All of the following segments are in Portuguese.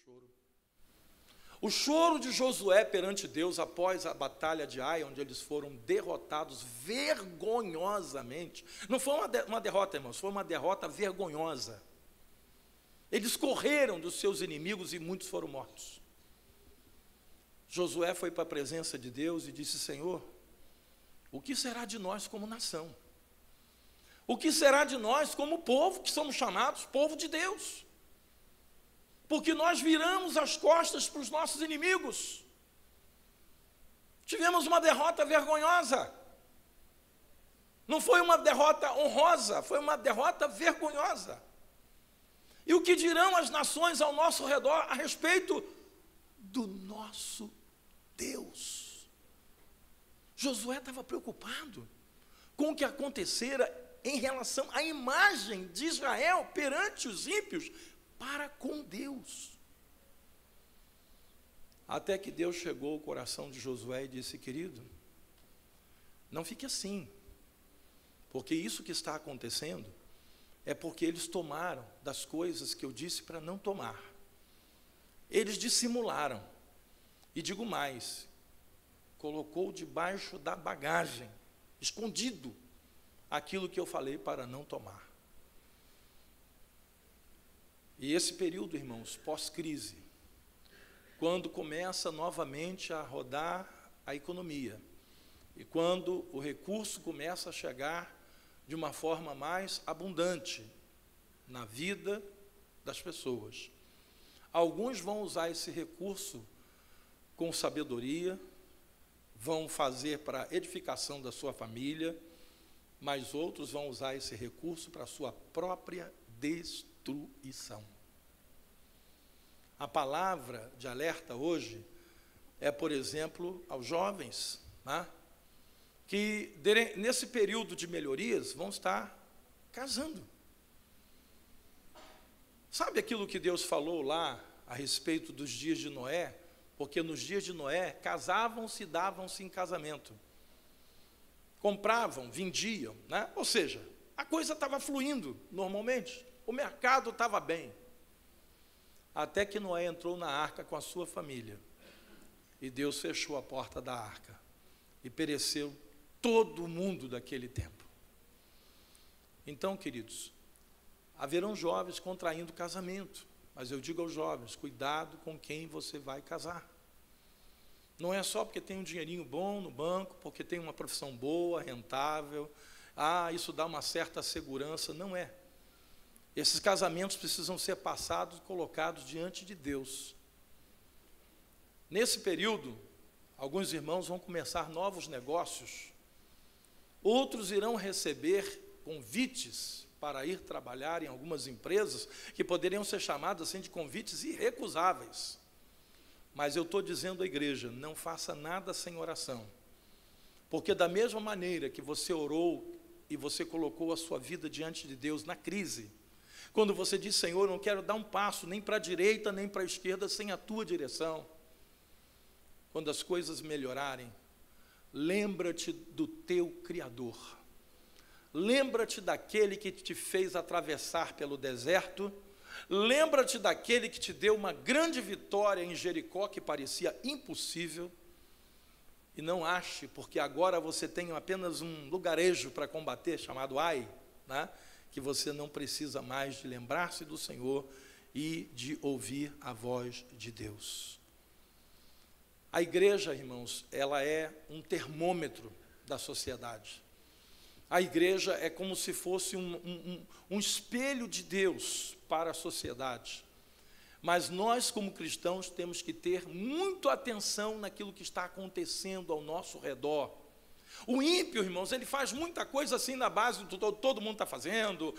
choro. O choro de Josué perante Deus após a batalha de Ai, onde eles foram derrotados vergonhosamente. Não foi uma derrota, irmãos, foi uma derrota vergonhosa. Eles correram dos seus inimigos e muitos foram mortos. Josué foi para a presença de Deus e disse: Senhor, o que será de nós como nação? O que será de nós como povo, que somos chamados povo de Deus? Porque nós viramos as costas para os nossos inimigos. Tivemos uma derrota vergonhosa. Não foi uma derrota honrosa, foi uma derrota vergonhosa. E o que dirão as nações ao nosso redor a respeito do nosso Deus? Josué estava preocupado com o que acontecera em relação à imagem de Israel perante os ímpios para com Deus. Até que Deus chegou ao coração de Josué e disse: querido, não fique assim, porque isso que está acontecendo é porque eles tomaram das coisas que eu disse para não tomar. Eles dissimularam, e digo mais, colocou debaixo da bagagem, escondido, aquilo que eu falei para não tomar. E esse período, irmãos, pós-crise, quando começa novamente a rodar a economia, e quando o recurso começa a chegar de uma forma mais abundante na vida das pessoas, alguns vão usar esse recurso com sabedoria, vão fazer para a edificação da sua família, mas outros vão usar esse recurso para a sua própria destruição. A palavra de alerta hoje é, por exemplo, aos jovens, né, que nesse período de melhorias vão estar casando. Sabe aquilo que Deus falou lá a respeito dos dias de Noé? Porque nos dias de Noé, casavam-se e davam-se em casamento. Compravam, vendiam, né? Ou seja, a coisa estava fluindo normalmente, o mercado estava bem. Até que Noé entrou na arca com a sua família, e Deus fechou a porta da arca, e pereceu todo mundo daquele tempo. Então, queridos, haverão jovens contraindo casamento, mas eu digo aos jovens, cuidado com quem você vai casar. Não é só porque tem um dinheirinho bom no banco, porque tem uma profissão boa, rentável, isso dá uma certa segurança, não é. Esses casamentos precisam ser passados e colocados diante de Deus. Nesse período, alguns irmãos vão começar novos negócios, outros irão receber convites para ir trabalhar em algumas empresas, que poderiam ser chamadas assim de convites irrecusáveis. Mas eu estou dizendo à igreja, não faça nada sem oração, porque da mesma maneira que você orou e você colocou a sua vida diante de Deus na crise, quando você diz: Senhor, não quero dar um passo nem para a direita nem para a esquerda sem a tua direção, quando as coisas melhorarem, lembra-te do teu Criador, lembra-te daquele que te fez atravessar pelo deserto, lembra-te daquele que te deu uma grande vitória em Jericó, que parecia impossível, e não ache, porque agora você tem apenas um lugarejo para combater, chamado Ai, né, que você não precisa mais de lembrar-se do Senhor e de ouvir a voz de Deus. A igreja, irmãos, ela é um termômetro da sociedade. A igreja é como se fosse um espelho de Deus para a sociedade. Mas nós, como cristãos, temos que ter muita atenção naquilo que está acontecendo ao nosso redor. O ímpio, irmãos, ele faz muita coisa assim na base do todo mundo está fazendo,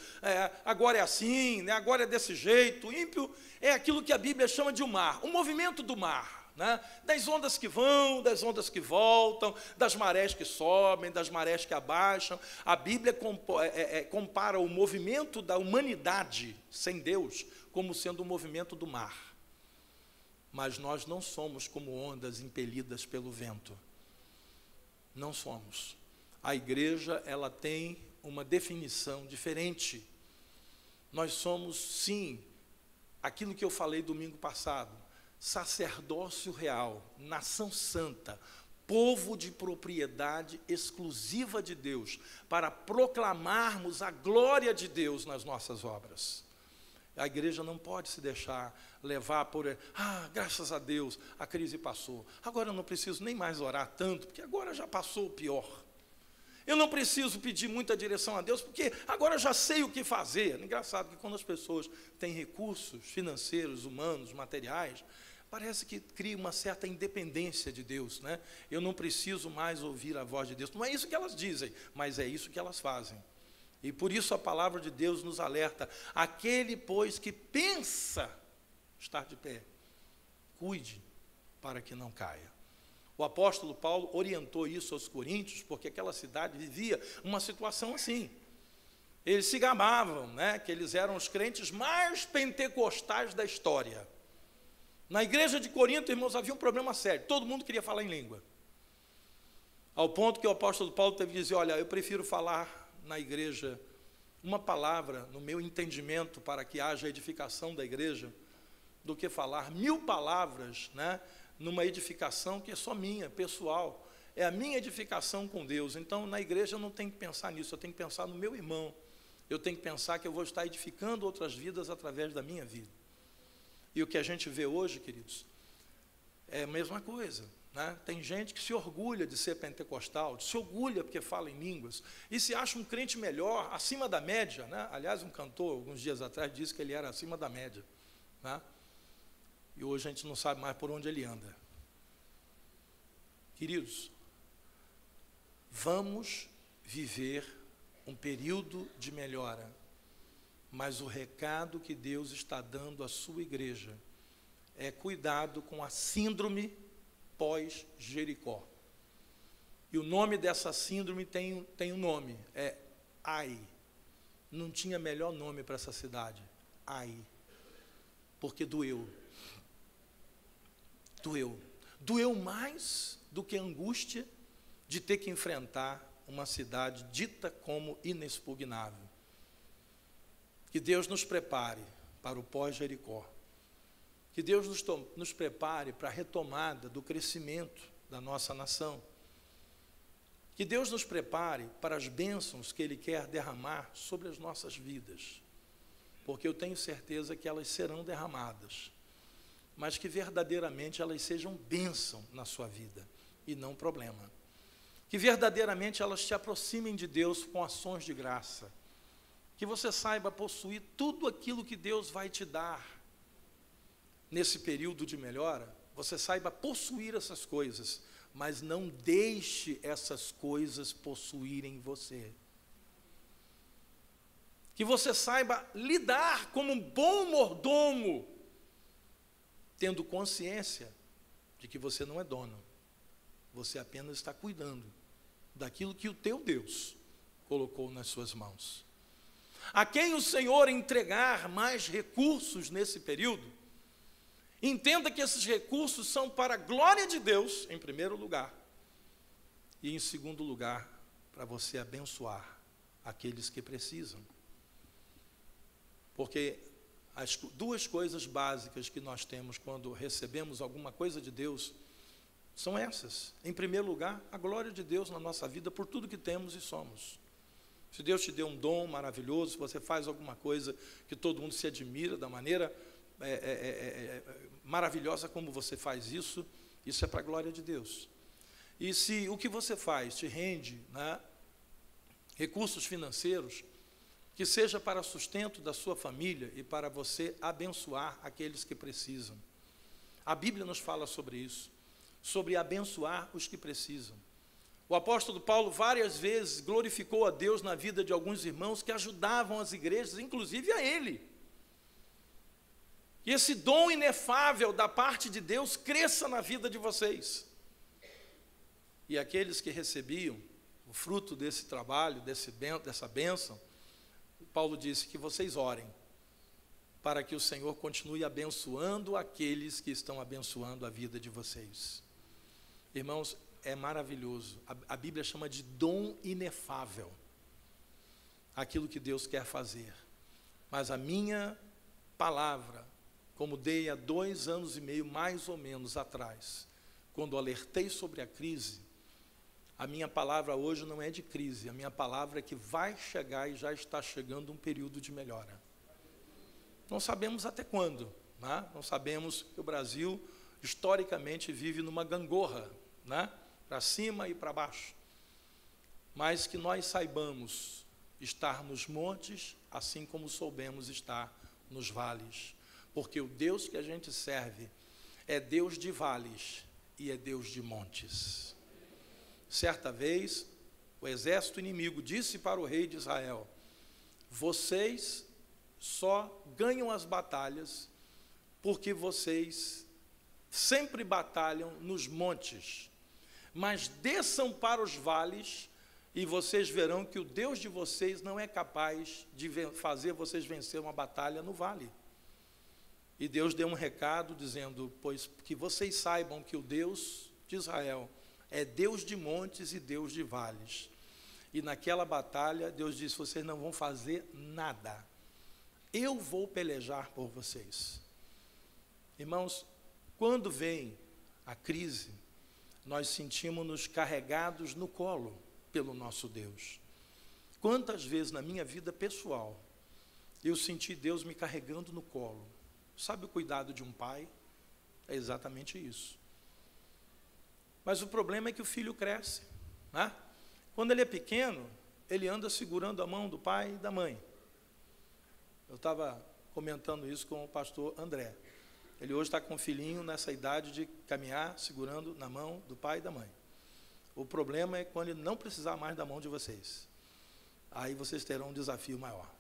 agora é assim, né, agora é desse jeito. O ímpio é aquilo que a Bíblia chama de o mar, o movimento do mar, né, das ondas que vão, das ondas que voltam, das marés que sobem, das marés que abaixam. A Bíblia compara o movimento da humanidade sem Deus como sendo o movimento do mar. Mas nós não somos como ondas impelidas pelo vento. Não somos. A igreja, ela tem uma definição diferente. Nós somos, sim, aquilo que eu falei domingo passado, sacerdócio real, nação santa, povo de propriedade exclusiva de Deus, para proclamarmos a glória de Deus nas nossas obras. A igreja não pode se deixar levar por, graças a Deus, a crise passou. Agora eu não preciso nem mais orar tanto, porque agora já passou o pior. Eu não preciso pedir muita direção a Deus, porque agora eu já sei o que fazer. Engraçado que quando as pessoas têm recursos financeiros, humanos, materiais, parece que cria uma certa independência de Deus, né? Eu não preciso mais ouvir a voz de Deus. Não é isso que elas dizem, mas é isso que elas fazem. E por isso a palavra de Deus nos alerta: aquele, pois, que pensa estar de pé, cuide para que não caia. O apóstolo Paulo orientou isso aos coríntios, porque aquela cidade vivia uma situação assim. Eles se gabavam, né, que eles eram os crentes mais pentecostais da história. Na igreja de Corinto, irmãos, havia um problema sério. Todo mundo queria falar em língua. Ao ponto que o apóstolo Paulo teve que dizer: olha, eu prefiro falar na igreja uma palavra, no meu entendimento, para que haja edificação da igreja, do que falar 1000 palavras, né, numa edificação que é só minha, pessoal. É a minha edificação com Deus. Então, na igreja eu não tenho que pensar nisso, eu tenho que pensar no meu irmão. Eu tenho que pensar que eu vou estar edificando outras vidas através da minha vida. E o que a gente vê hoje, queridos, é a mesma coisa, né? Tem gente que se orgulha de ser pentecostal, se orgulha porque fala em línguas, e se acha um crente melhor, acima da média, né? Aliás, um cantor, alguns dias atrás, disse que ele era acima da média, né? E hoje a gente não sabe mais por onde ele anda. Queridos, vamos viver um período de melhora, mas o recado que Deus está dando à sua igreja é cuidado com a síndrome pós-Jericó. E o nome dessa síndrome tem um nome, é Ai. Não tinha melhor nome para essa cidade, Ai, porque doeu. Doeu mais do que a angústia de ter que enfrentar uma cidade dita como inexpugnável. Que Deus nos prepare para o pós-Jericó. Que Deus nos prepare para a retomada do crescimento da nossa nação. Que Deus nos prepare para as bênçãos que Ele quer derramar sobre as nossas vidas. Porque eu tenho certeza que elas serão derramadas, mas que verdadeiramente elas sejam bênção na sua vida e não problema. Que verdadeiramente elas te aproximem de Deus com ações de graça. Que você saiba possuir tudo aquilo que Deus vai te dar nesse período de melhora. Você saiba possuir essas coisas, mas não deixe essas coisas possuírem você. Que você saiba lidar como um bom mordomo, tendo consciência de que você não é dono, você apenas está cuidando daquilo que o teu Deus colocou nas suas mãos. A quem o Senhor entregar mais recursos nesse período, entenda que esses recursos são para a glória de Deus, em primeiro lugar, e em segundo lugar, para você abençoar aqueles que precisam. Porque as duas coisas básicas que nós temos quando recebemos alguma coisa de Deus são essas. Em primeiro lugar, a glória de Deus na nossa vida por tudo que temos e somos. Se Deus te deu um dom maravilhoso, se você faz alguma coisa que todo mundo se admira da maneira maravilhosa como você faz isso, isso é para a glória de Deus. E se o que você faz te rende, né, recursos financeiros, que seja para sustento da sua família e para você abençoar aqueles que precisam. A Bíblia nos fala sobre isso, sobre abençoar os que precisam. O apóstolo Paulo várias vezes glorificou a Deus na vida de alguns irmãos que ajudavam as igrejas, inclusive a ele. E esse dom inefável da parte de Deus cresça na vida de vocês. E aqueles que recebiam o fruto desse trabalho, dessa bênção, Paulo disse que vocês orem para que o Senhor continue abençoando aqueles que estão abençoando a vida de vocês. Irmãos, é maravilhoso. A Bíblia chama de dom inefável aquilo que Deus quer fazer. Mas a minha palavra como dei há 2 anos e meio, mais ou menos, atrás, quando alertei sobre a crise, a minha palavra hoje não é de crise, a minha palavra é que vai chegar e já está chegando um período de melhora. Não sabemos até quando, né? Não sabemos que o Brasil, historicamente, vive numa gangorra, né? Para cima e para baixo. Mas que nós saibamos estar nos montes, assim como soubemos estar nos vales. Porque o Deus que a gente serve é Deus de vales e é Deus de montes. Certa vez, o exército inimigo disse para o rei de Israel: vocês só ganham as batalhas porque vocês sempre batalham nos montes, mas desçam para os vales e vocês verão que o Deus de vocês não é capaz de fazer vocês vencer uma batalha no vale. E Deus deu um recado dizendo: pois que vocês saibam que o Deus de Israel é Deus de montes e Deus de vales. E naquela batalha, Deus disse: vocês não vão fazer nada, eu vou pelejar por vocês. Irmãos, quando vem a crise, nós sentimos-nos carregados no colo pelo nosso Deus. Quantas vezes na minha vida pessoal, eu senti Deus me carregando no colo? Sabe o cuidado de um pai? É exatamente isso. Mas o problema é que o filho cresce, né? Quando ele é pequeno, ele anda segurando a mão do pai e da mãe. Eu estava comentando isso com o pastor André. Ele hoje está com um filhinho nessa idade de caminhar segurando na mão do pai e da mãe. O problema é quando ele não precisar mais da mão de vocês. Aí vocês terão um desafio maior.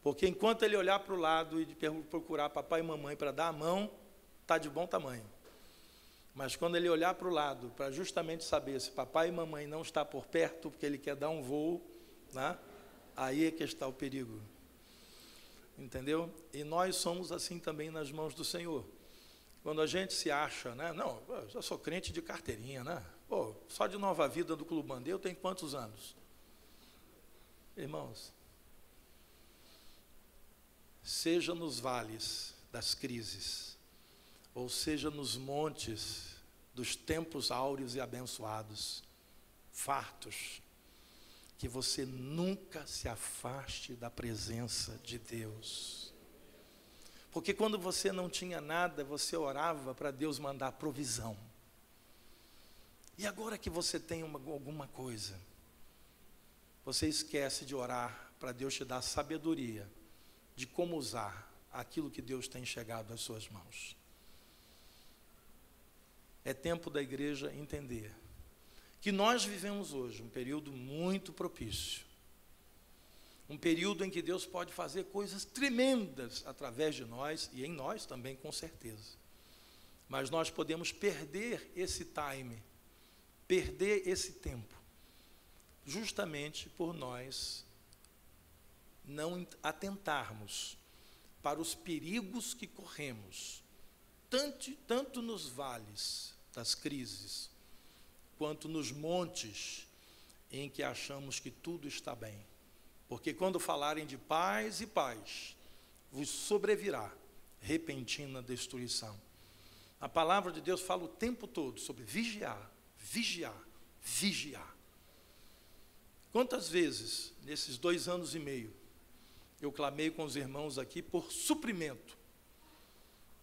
Porque enquanto ele olhar para o lado e procurar papai e mamãe para dar a mão, está de bom tamanho. Mas quando ele olhar para o lado, para justamente saber se papai e mamãe não está por perto, porque ele quer dar um voo, né? Aí é que está o perigo. Entendeu? E nós somos assim também nas mãos do Senhor. Quando a gente se acha, né? Não, eu já sou crente de carteirinha, né? Pô, só de Nova Vida do Clube Bandeira eu tenho quantos anos? Irmãos, seja nos vales das crises, ou seja nos montes dos tempos áureos e abençoados, fartos, que você nunca se afaste da presença de Deus. Porque quando você não tinha nada, você orava para Deus mandar provisão. E agora que você tem alguma coisa, você esquece de orar para Deus te dar sabedoria de como usar aquilo que Deus tem chegado às suas mãos. É tempo da igreja entender que nós vivemos hoje um período muito propício, um período em que Deus pode fazer coisas tremendas através de nós e em nós também, com certeza. Mas nós podemos perder esse time, perder esse tempo, justamente por nós não atentarmos para os perigos que corremos, tanto nos vales das crises, quanto nos montes em que achamos que tudo está bem. Porque quando falarem de paz e paz, vos sobrevirá repentina destruição. A palavra de Deus fala o tempo todo sobre vigiar, vigiar, vigiar. Quantas vezes, nesses 2 anos e meio, eu clamei com os irmãos aqui por suprimento.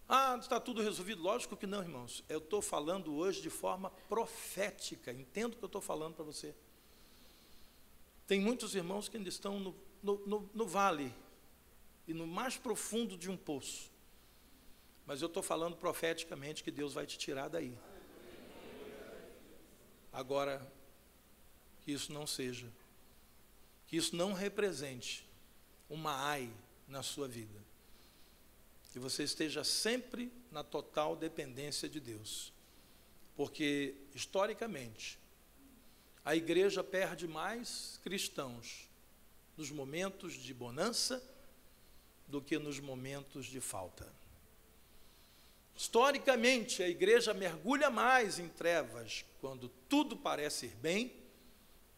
Ah, está tudo resolvido? Lógico que não, irmãos. Eu estou falando hoje de forma profética. Entendo o que eu estou falando para você. Tem muitos irmãos que ainda estão no vale e no mais profundo de um poço. Mas eu estou falando profeticamente que Deus vai te tirar daí. Agora, que isso não seja, que isso não represente uma ai na sua vida. Que você esteja sempre na total dependência de Deus. Porque, historicamente, a igreja perde mais cristãos nos momentos de bonança do que nos momentos de falta. Historicamente, a igreja mergulha mais em trevas quando tudo parece ir bem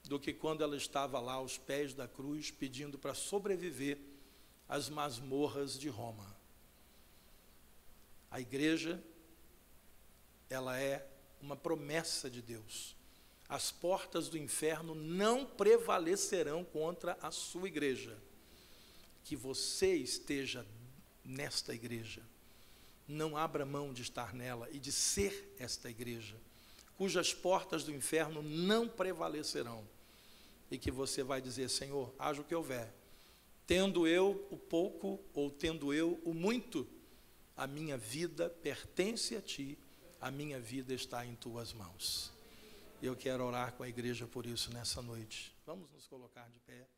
do que quando ela estava lá aos pés da cruz pedindo para sobreviver às masmorras de Roma. A igreja, ela é uma promessa de Deus. As portas do inferno não prevalecerão contra a sua igreja. Que você esteja nesta igreja. Não abra mão de estar nela e de ser esta igreja, cujas portas do inferno não prevalecerão. E que você vai dizer: Senhor, haja o que houver, tendo eu o pouco ou tendo eu o muito, a minha vida pertence a Ti, a minha vida está em Tuas mãos. Eu quero orar com a igreja por isso nessa noite. Vamos nos colocar de pé.